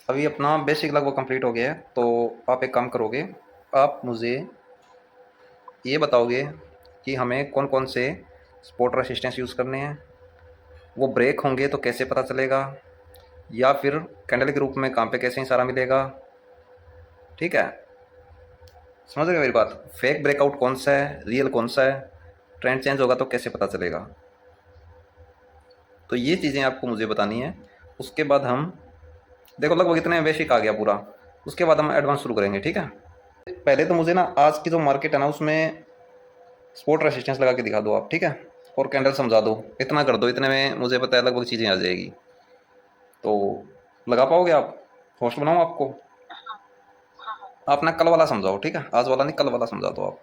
अभी अपना बेसिक लगभग कंप्लीट हो गया है, तो आप एक काम करोगे, आप मुझे ये बताओगे कि हमें कौन कौन से स्पॉट रेसिस्टेंस यूज़ करने हैं, वो ब्रेक होंगे तो कैसे पता चलेगा, या फिर कैंडल के रूप में कहाँ पे कैसे इशारा मिलेगा। ठीक है, समझ रहे हो मेरी बात? फेक ब्रेकआउट कौन सा है, रियल कौन सा है, ट्रेंड चेंज होगा तो कैसे पता चलेगा। तो ये चीज़ें आपको मुझे बतानी है। उसके बाद हम देखो लगभग इतने बेसिक आ गया पूरा, उसके बाद हम एडवांस शुरू करेंगे। ठीक है, पहले तो मुझे ना आज की जो मार्केट है ना उसमें स्पॉट रेसिस्टेंस लगा के दिखा दो आप। ठीक है, और कैंडल समझा दो, इतना कर दो, इतने में मुझे पता है लगभग चीज़ें आ जाएगी। तो लगा पाओगे आप? होस्ट बनाऊँ आपको? हाँ हाँ हाँ। आप ना कल वाला समझाओ, ठीक है, आज वाला नहीं, कल वाला समझा दो आप।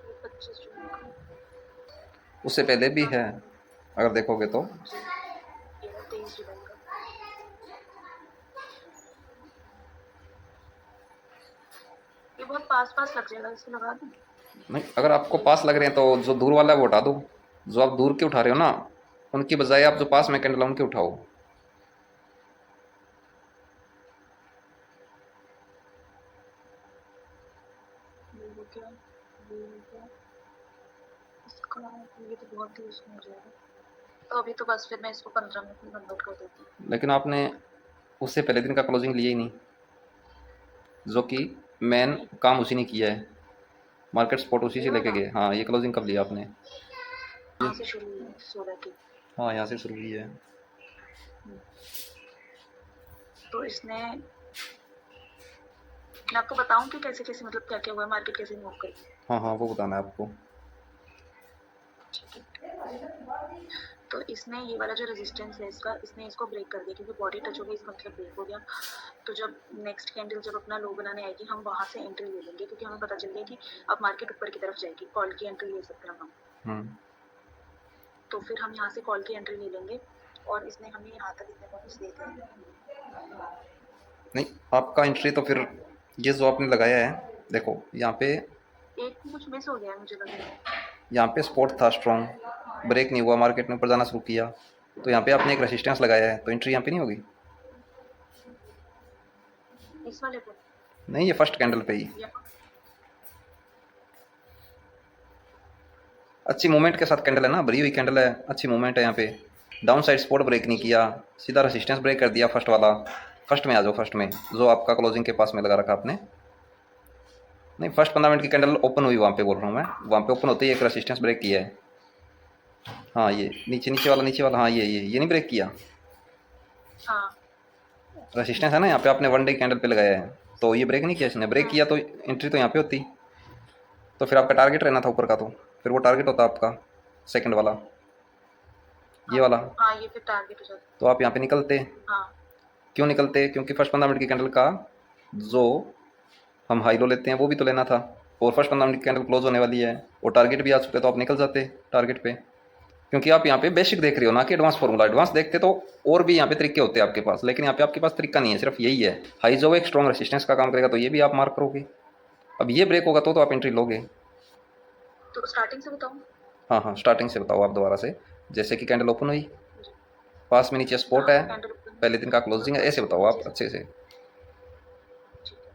ये 25 जून का। उससे पहले भी हाँ है अगर देखोगे तो। जी, ये है 23 जुलाई का। ये बहुत पास पास लग जाएगा, इसको लगा दूँ? नहीं, अगर आपको पास लग रहे हैं तो जो दूर वाला है वो हटा दो। जो आप दूर के उठा रहे हो ना, उनकी बजाय आप जो पास में कैंडल है उनके उठाओ। ये हो गया, ये हो गया, इसका ये तो बहुत ही उसमें हो जाएगा। तो अभी तो बस फिर मैं इसको 15 मिनट में कन्वर्ट कर देती हूँ। लेकिन आपने उससे पहले दिन का क्लोजिंग लिया ही नहीं, जो कि मेन नहीं, काम उसी ने किया है। मार्केट स्पॉट उसी ये से लेके वाला गए। हाँ, ये क्लोजिंग कब लिया आपने? यहाँ से शुरू हुई है 16 की। हाँ, यहाँ से शुरू हुई है। हम्म, तो इसने, मैं आपको बताऊं कि कैसे कैसे मतलब क्या क्या हुआ है, मार्केट कैसे मूव करी। हाँ हाँ, वो बताना है आपको। ठीक है, तो इसने ये वाला जो रेजिस्टेंस है इसका, इसने इसको ब्रेक कर दिया क्योंकि बॉडी टच हो गई, इसका मतलब ब्रेक हो गया। तो जब नेक्स्ट कैंडल जब अपना लो बनाने आएगी, हम वहां से एंट्री ले लेंगे क्योंकि हमें पता चल गया कि अब मार्केट ऊपर की तरफ जाएगी, कॉल की एंट्री ले सकते हैं हम। हम्म। तो फिर हम यहाँ से कॉल की एंट्री ले लेंगे, और इसने हमें यहाँ तक इतने पॉइंट्स दे दिए। नहीं, आपका एंट्री तो फिर ये जो आपने लगाया है, देखो यहाँ पे, एक कुछ मिस हो गया है मुझे लग रहा है। यहाँ पे स्पॉट था स्ट्रॉन्ग, ब्रेक नहीं हुआ, मार्केट ने ऊपर जाना शुरू किया, तो यहाँ पे आपने एक रेसिस्टेंस लगाया है, तो एंट्री यहाँ पे नहीं होगी। इस वाले को नहीं, ये फर्स्ट कैंडल पे ही या अच्छी मूवमेंट के साथ कैंडल है ना, भरी हुई कैंडल है, अच्छी मूवमेंट है यहाँ पे। डाउन साइड स्पॉट ब्रेक नहीं जी किया, सीधा रेसिस्टेंस ब्रेक कर दिया फर्स्ट वाला। फर्स्ट में आ जाओ, फर्स्ट में जो आपका क्लोजिंग के पास में लगा रखा आपने। नहीं, फर्स्ट 15 मिनट की कैंडल ओपन हुई वहाँ पे बोल रहा हूँ मैं, वहाँ पे ओपन होते ही एक रेसिस्टेंस ब्रेक किया है। हाँ, ये नीचे नीचे वाला, नीचे वाला, हाँ ये नहीं ब्रेक किया। हाँ रेसिस्टेंस है ना यहाँ पे, आपने वन डे कैंडल पे लगाया है, तो ये ब्रेक नहीं किया इसने। ब्रेक किया तो एंट्री तो यहाँ पे होती, तो फिर आपका टारगेट रहना था ऊपर का, तो फिर वो टारगेट होता आपका सेकंड वाला, ये हाँ वाला। हाँ, ये फिर टारगेट हो जाता तो आप यहाँ पे निकलते। है। हाँ क्यों निकलते? क्योंकि फर्स्ट 15 मिनट की कैंडल का जो हम हाई लो लेते हैं वो भी तो लेना था, और फर्स्ट 15 मिनट की कैंडल क्लोज होने वाली है, और टारगेट भी आ चुके, तो आप निकल जाते टारगेट पे। क्योंकि आप यहाँ पे बेसिक देख रहे हो ना कि एडवांस फॉर्मूला। एडवांस देखते तो और भी यहाँ पे तरीके होते हैं आपके पास, लेकिन यहाँ पे आपके पास तरीका नहीं है, सिर्फ यही है। हाई जो एक स्ट्रॉन्ग रेसिस्टेंस का काम करेगा, तो ये भी आप मार्क करोगे। अब ये ब्रेक होगा तो आप एंट्री लोगे। तो स्टार्टिंग से बताऊँ? हाँ हाँ, स्टार्टिंग से बताओ आप दोबारा से। जैसे कि कैंडल ओपन हुई, जी, पास में नीचे स्पॉट हाँ है, कैंडल ओपन, पहले दिन का क्लोजिंग है, ऐसे बताओ आप नीचे से, अच्छे से। ठीक है।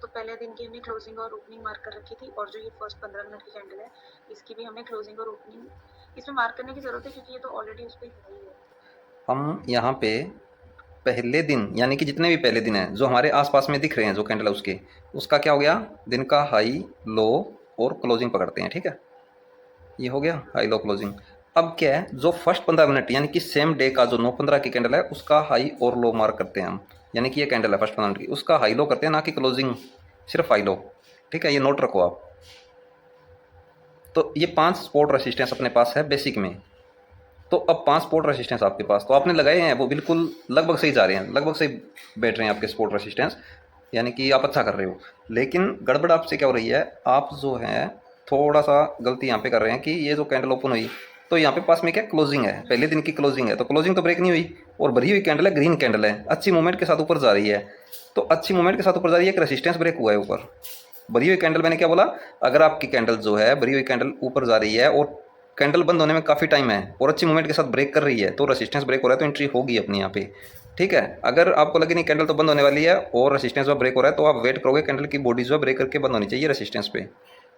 तो पहले दिन की हमने क्लोजिंग और ओपनिंग मार्क कर रखी थी, और जो ये फर्स्ट 15 मिनट की कैंडल है इसकी भी हमें क्लोजिंग और ओपनिंग इसमें मार्क करने की जरूरत है क्योंकि ये तो ऑलरेडी उस पर है ही है। हम यहाँ पे पहले दिन, यानी कि जितने भी पहले दिन हैं जो हमारे आसपास में दिख रहे हैं जो कैंडल है उसके, उसका क्या हो गया, दिन का हाई लो और क्लोजिंग पकड़ते हैं। ठीक है, ये हो गया हाई लो क्लोजिंग। अब क्या है, जो फर्स्ट 15 मिनट यानी कि सेम डे का जो 9:15 की कैंडल है उसका हाई और लो मार्क करते हैं हम। यानी कि ये कैंडल है फर्स्ट 15 मिनट की, उसका हाई लो करते हैं, ना कि क्लोजिंग, सिर्फ हाई लो। ठीक है, ये नोट रखो आप। तो ये 5 सपोर्ट रेसिस्टेंस अपने पास है बेसिक में। तो अब 5 सपोर्ट रेसिस्टेंस आपके पास तो आपने लगाए हैं, वो बिल्कुल लगभग सही जा रहे हैं, लगभग सही बैठ रहे हैं आपके सपोर्ट रेसिस्टेंस, यानी कि आप अच्छा कर रहे हो। लेकिन गड़बड़ आपसे क्या हो रही है, आप जो है थोड़ा सा गलती यहाँ पे कर रहे हैं कि ये जो कैंडल ओपन हुई तो यहाँ पे पास में क्या क्लोजिंग है, पहले दिन की क्लोजिंग है, तो क्लोजिंग तो ब्रेक नहीं हुई और भरी हुई कैंडल है, ग्रीन कैंडल है, अच्छी मूवमेंट के साथ ऊपर जा रही है। तो अच्छी मूवमेंट के साथ ऊपर जा रही है, एक रेसिस्टेंस ब्रेक हुआ है ऊपर। भरी हुई कैंडल, मैंने क्या बोला, अगर आपकी कैंडल जो है भरी हुई कैंडल ऊपर जा रही है और कैंडल बंद होने में काफ़ी टाइम है और अच्छी मूवमेंट के साथ ब्रेक कर रही है, तो रेसिस्टेंस ब्रेक हो रहा है, तो एंट्री होगी अपनी यहाँ पे। ठीक है, अगर आपको लगे नहीं कैंडल तो बंद होने वाली है और रेसिस्टेंस में ब्रेक हो रहा है, तो आप वेट करोगे, कैंडल की बॉडी जो है ब्रेक करके बंद होनी चाहिए रेसिस्टेंस पे,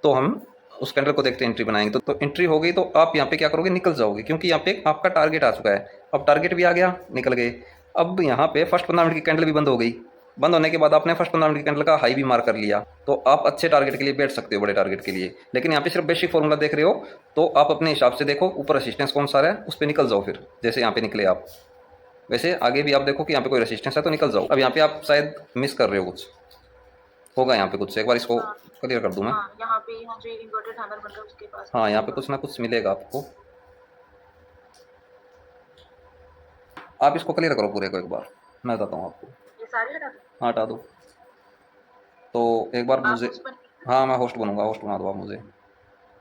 तो हम उस कैंडल को देखते एंट्री बनाएंगे। तो एंट्री हो गई तो आप यहाँ पे क्या करोगे, निकल जाओगे, क्योंकि यहाँ पे आपका टारगेट आ चुका है। अब टारगेट भी आ गया, निकल गए। अब यहाँ पे फर्स्ट 15 मिनट की कैंडल भी बंद हो गई, बंद होने के बाद आपने फर्स्ट 15 मिनट की कैंडल का हाई भी मार कर लिया, तो आप अच्छे टारगेट के लिए बैठ सकते हो, बड़े टारगेट के लिए। लेकिन यहाँ पे सिर्फ बेसिक फॉर्मूला देख रहे हो, तो आप अपने हिसाब से देखो ऊपर रेसिस्टेंस कौन सा है, उस पर निकल जाओ। फिर जैसे यहाँ पे निकले आप, वैसे आगे भी आप देखो कि यहाँ पे कोई रेसिस्टेंस है तो निकल जाओ। अब यहाँ पे आप शायद मिस कर रहे हो, कुछ होगा यहाँ पे कुछ, एक बार इसको हाँ क्लियर कर दूँ मैं। हाँ, यहाँ पे यहाँ जो इन्वर्टेड हैमर बन रहा है उसके पास में हाँ, यहाँ पे होगा। कुछ ना कुछ मिलेगा आपको, आप इसको क्लियर करो पूरे को एक बार, मैं बताता हूँ आपको। ये सारे हटा दो। हाँ, हटा दो। तो एक बार आप मुझे, उस पर हाँ मैं होस्ट बनूंगा, होस्ट बना दो आप मुझे।